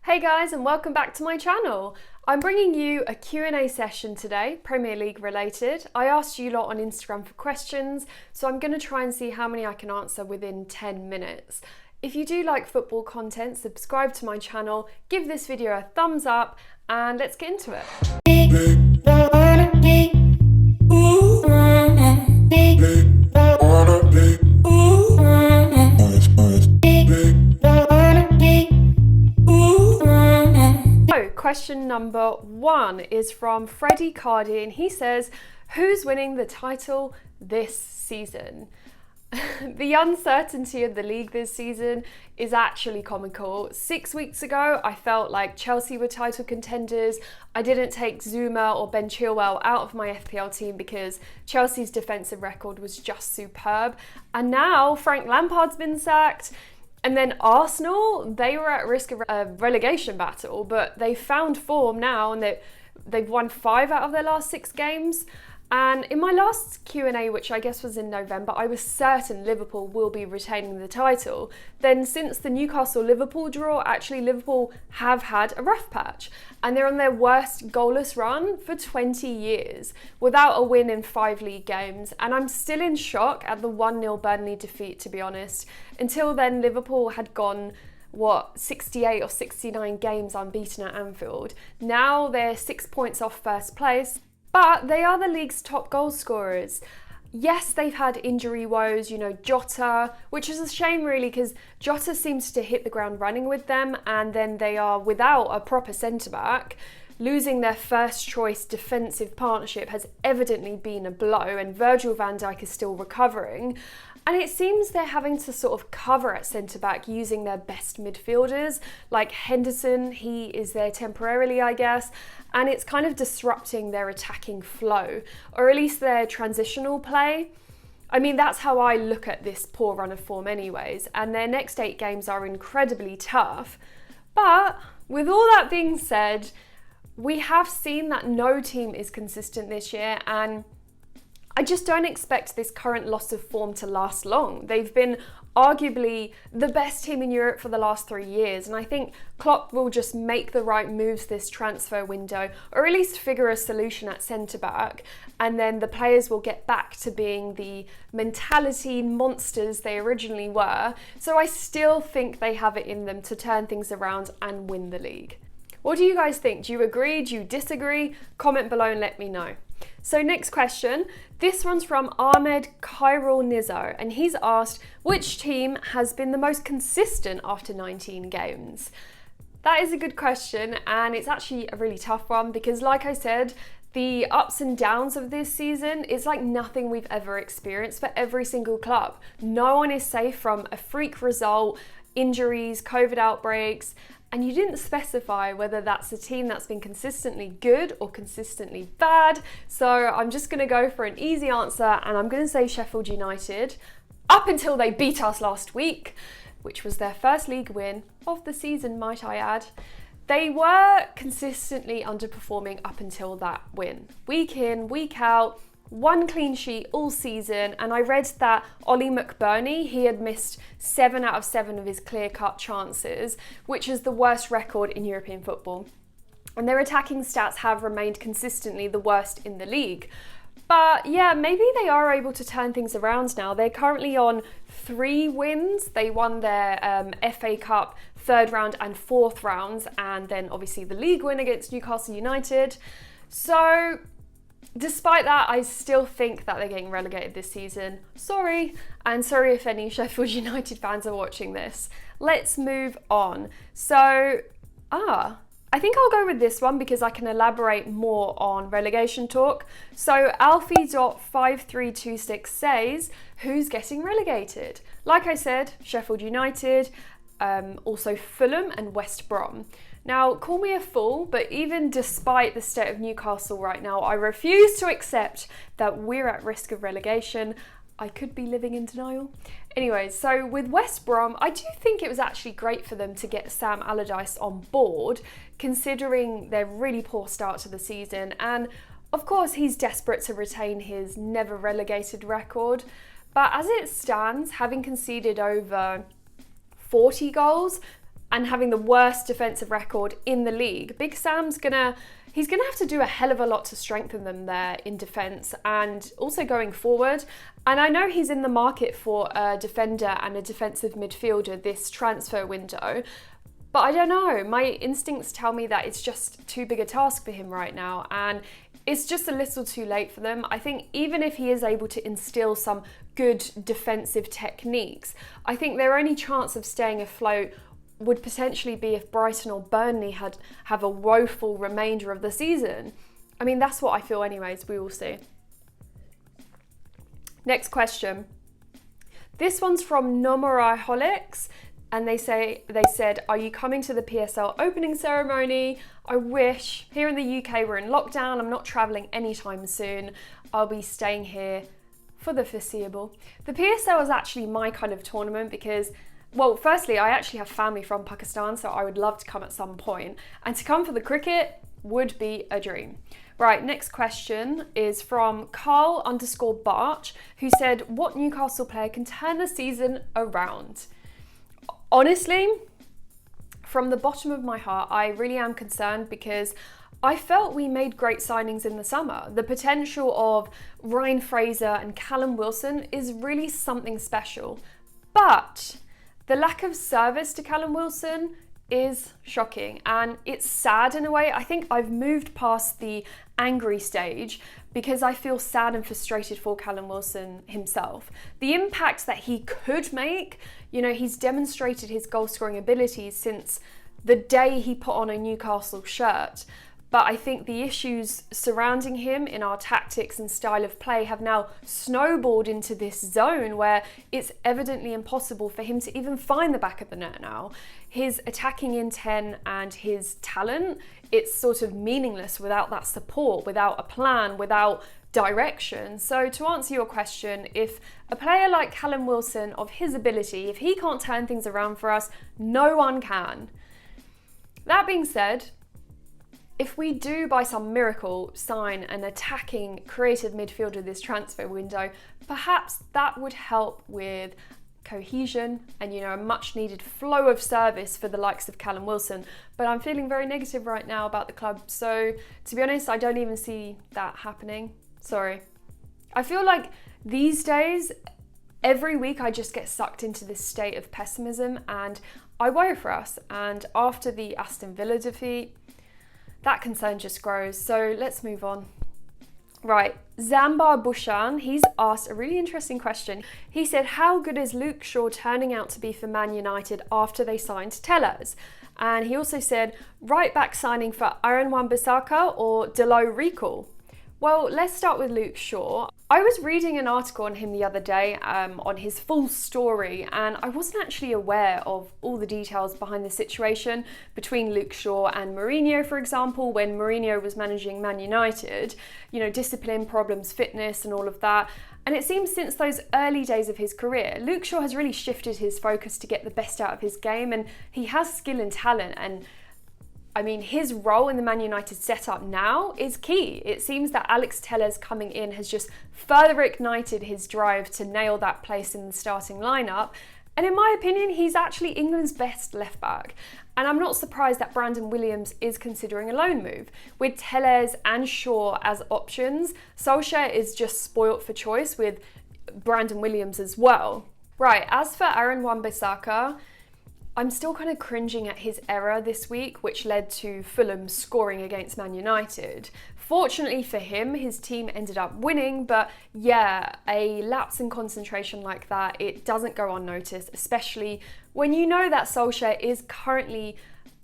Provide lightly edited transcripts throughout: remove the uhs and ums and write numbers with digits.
Hey guys, and welcome back to my channel. I'm bringing you a Q&A session today, Premier League related. I asked you lot on Instagram for questions, so I'm going to try and see how many I can answer within 10 minutes. If you do like football content, subscribe to my channel, give this video a thumbs up, and let's get into it. Question number one is from Freddie Cardi, and he says, who's winning the title this season? The uncertainty of the league this season is actually comical. 6 weeks ago, I felt like Chelsea were title contenders. I didn't take Zuma or Ben Chilwell out of my FPL team because Chelsea's defensive record was just superb. And now Frank Lampard's been sacked. And then Arsenal, they were at risk of a relegation battle, but they found form now and they've won 5 out of their last 6 games. And in my last Q&A, which I guess was in November, I was certain Liverpool will be retaining the title. Then since the Newcastle-Liverpool draw, actually Liverpool have had a rough patch. And they're on their worst goalless run for 20 years, without a win in 5 league games. And I'm still in shock at the 1-0 Burnley defeat, to be honest. Until then, Liverpool had gone 68 or 69 games unbeaten at Anfield. Now they're 6 points off first place. But they are the league's top goal scorers. Yes, they've had injury woes, Jota, which is a shame really because Jota seems to hit the ground running with them, and then they are without a proper centre-back. Losing their first choice defensive partnership has evidently been a blow, and Virgil van Dijk is still recovering. And it seems they're having to sort of cover at centre-back using their best midfielders, like Henderson. He is there temporarily, I guess, and it's kind of disrupting their attacking flow, or at least their transitional play. I mean, that's how I look at this poor run of form anyways, and their next 8 games are incredibly tough. But with all that being said, we have seen that no team is consistent this year, and I just don't expect this current loss of form to last long. They've been arguably the best team in Europe for the last 3 years, and I think Klopp will just make the right moves this transfer window, or at least figure a solution at centre-back, and then the players will get back to being the mentality monsters they originally were. So I still think they have it in them to turn things around and win the league. What do you guys think? Do you agree? Do you disagree? Comment below and let me know. So next question, this one's from Ahmed Khairul Nizar, and he's asked, which team has been the most consistent after 19 games? That is a good question, and it's actually a really tough one because, like I said, the ups and downs of this season is like nothing we've ever experienced for every single club. No one is safe from a freak result, injuries, COVID outbreaks, and you didn't specify whether that's a team that's been consistently good or consistently bad. So I'm just going to go for an easy answer, and I'm going to say Sheffield United, up until they beat us last week, which was their first league win of the season, might I add. They were consistently underperforming up until that win. Week in, week out, 1 clean sheet all season, and I read that Ollie McBurney, he had missed 7 out of 7 of his clear-cut chances, which is the worst record in European football. And their attacking stats have remained consistently the worst in the league. But yeah, maybe they are able to turn things around now. They're currently on 3 wins. They won their FA Cup 3rd round and 4th rounds, and then obviously the league win against Newcastle United. So despite that, I still think that they're getting relegated this season. Sorry, and sorry if any Sheffield United fans are watching this. Let's move on. So, I think I'll go with this one because I can elaborate more on relegation talk. So Alfie.5326 says, who's getting relegated? Like I said, Sheffield United, also Fulham and West Brom. Now, call me a fool, but even despite the state of Newcastle right now, I refuse to accept that we're at risk of relegation. I could be living in denial. Anyways, so with West Brom, I do think it was actually great for them to get Sam Allardyce on board, considering their really poor start to the season. And of course, he's desperate to retain his never relegated record. But as it stands, having conceded over 40 goals, and having the worst defensive record in the league. Big Sam's he's gonna have to do a hell of a lot to strengthen them there in defence and also going forward. And I know he's in the market for a defender and a defensive midfielder this transfer window, but I don't know. My instincts tell me that it's just too big a task for him right now, and it's just a little too late for them. I think even if he is able to instill some good defensive techniques, I think their only chance of staying afloat would potentially be if Brighton or Burnley have a woeful remainder of the season. I mean, that's what I feel anyways. We will see. Next question. This one's from Nomoriholics, and they said, are you coming to the PSL opening ceremony? I wish. Here in the UK, we're in lockdown. I'm not traveling anytime soon. I'll be staying here for the foreseeable. The PSL is actually my kind of tournament because, well, firstly, I actually have family from Pakistan, so I would love to come at some point. And to come for the cricket would be a dream. Right, next question is from Carl_Barch, who said, what Newcastle player can turn the season around? Honestly, from the bottom of my heart, I really am concerned because I felt we made great signings in the summer. The potential of Ryan Fraser and Callum Wilson is really something special. But the lack of service to Callum Wilson is shocking, and it's sad in a way. I think I've moved past the angry stage because I feel sad and frustrated for Callum Wilson himself. The impact that he could make, he's demonstrated his goal scoring abilities since the day he put on a Newcastle shirt. But I think the issues surrounding him in our tactics and style of play have now snowballed into this zone where it's evidently impossible for him to even find the back of the net now. His attacking intent and his talent, it's sort of meaningless without that support, without a plan, without direction. So to answer your question, if a player like Callum Wilson, of his ability, if he can't turn things around for us, no one can. That being said, if we do, by some miracle, sign an attacking, creative midfielder this transfer window, perhaps that would help with cohesion and, a much needed flow of service for the likes of Callum Wilson. But I'm feeling very negative right now about the club. So to be honest, I don't even see that happening. Sorry. I feel like these days, every week I just get sucked into this state of pessimism, and I worry for us. And after the Aston Villa defeat, that concern just grows. So let's move on. Right, Zambar Bushan, he's asked a really interesting question. He said, how good is Luke Shaw turning out to be for Man United after they signed Tellez? And he also said, right back signing for Aaron Wan-Bissaka or Delo recall? Well, let's start with Luke Shaw. I was reading an article on him the other day on his full story, and I wasn't actually aware of all the details behind the situation between Luke Shaw and Mourinho, for example, when Mourinho was managing Man United, discipline, problems, fitness and all of that. And it seems since those early days of his career, Luke Shaw has really shifted his focus to get the best out of his game, and he has skill and talent, and I mean, his role in the Man United setup now is key. It seems that Alex Tellez coming in has just further ignited his drive to nail that place in the starting lineup. And in my opinion, he's actually England's best left back. And I'm not surprised that Brandon Williams is considering a loan move. With Tellez and Shaw as options, Solskjaer is just spoilt for choice with Brandon Williams as well. Right, as for Aaron Wan-Bissaka, I'm still kind of cringing at his error this week, which led to Fulham scoring against Man United. Fortunately for him, his team ended up winning, but yeah, a lapse in concentration like that, it doesn't go unnoticed, especially when you know that Solskjaer is currently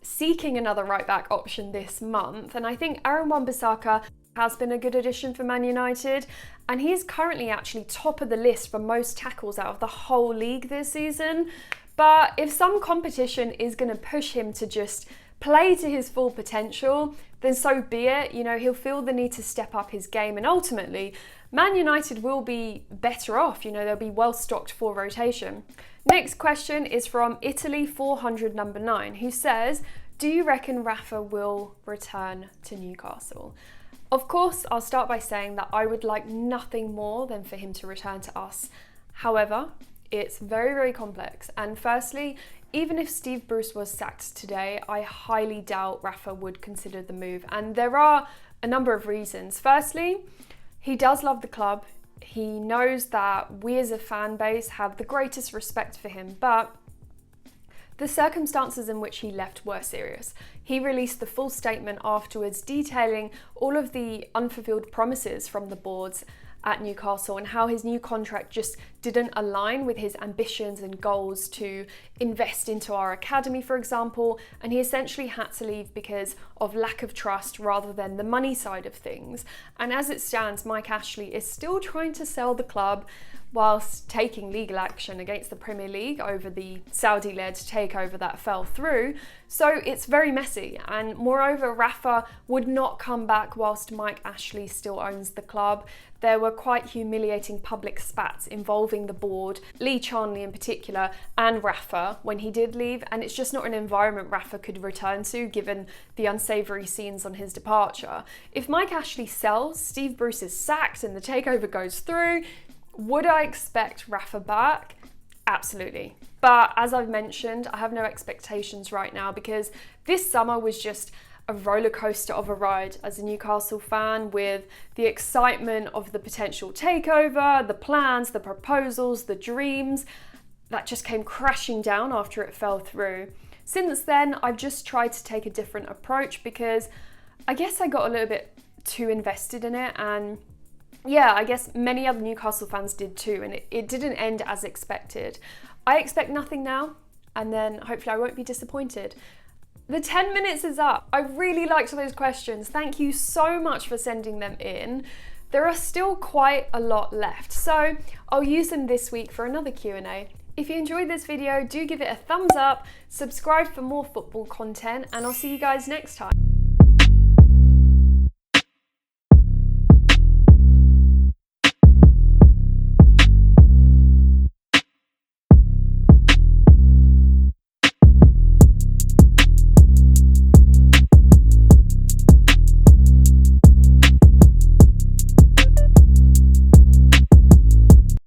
seeking another right-back option this month. And I think Aaron Wan-Bissaka has been a good addition for Man United, and he is currently actually top of the list for most tackles out of the whole league this season. But if some competition is going to push him to just play to his full potential, then so be it. He'll feel the need to step up his game, and ultimately, Man United will be better off. They'll be well stocked for rotation. Next question is from Italy 400 number 9, who says, do you reckon Rafa will return to Newcastle? Of course, I'll start by saying that I would like nothing more than for him to return to us. However, it's very, very complex. And firstly, even if Steve Bruce was sacked today, I highly doubt Rafa would consider the move. And there are a number of reasons. Firstly, he does love the club. He knows that we as a fan base have the greatest respect for him, but the circumstances in which he left were serious. He released the full statement afterwards detailing all of the unfulfilled promises from the boards at Newcastle and how his new contract just didn't align with his ambitions and goals to invest into our academy, for example, and he essentially had to leave because of lack of trust rather than the money side of things. And as it stands, Mike Ashley is still trying to sell the club whilst taking legal action against the Premier League over the Saudi-led takeover that fell through. So it's very messy, and moreover, Rafa would not come back whilst Mike Ashley still owns the club. There were quite humiliating public spats involving the board, Lee Charnley in particular, and Rafa when he did leave, and it's just not an environment Rafa could return to given the unsavoury scenes on his departure. If Mike Ashley sells, Steve Bruce is sacked and the takeover goes through, would I expect Rafa back? Absolutely. But as I've mentioned, I have no expectations right now because this summer was just a roller coaster of a ride as a Newcastle fan, with the excitement of the potential takeover, the plans, the proposals, the dreams that just came crashing down after it fell through. Since then, I've just tried to take a different approach because I guess I got a little bit too invested in it, and yeah, I guess many other Newcastle fans did too, and it didn't end as expected. I expect nothing now, and then hopefully I won't be disappointed. The 10 minutes is up. I really liked those questions. Thank you so much for sending them in. There are still quite a lot left, so I'll use them this week for another Q&A. If you enjoyed this video, do give it a thumbs up, subscribe for more football content, and I'll see you guys next time.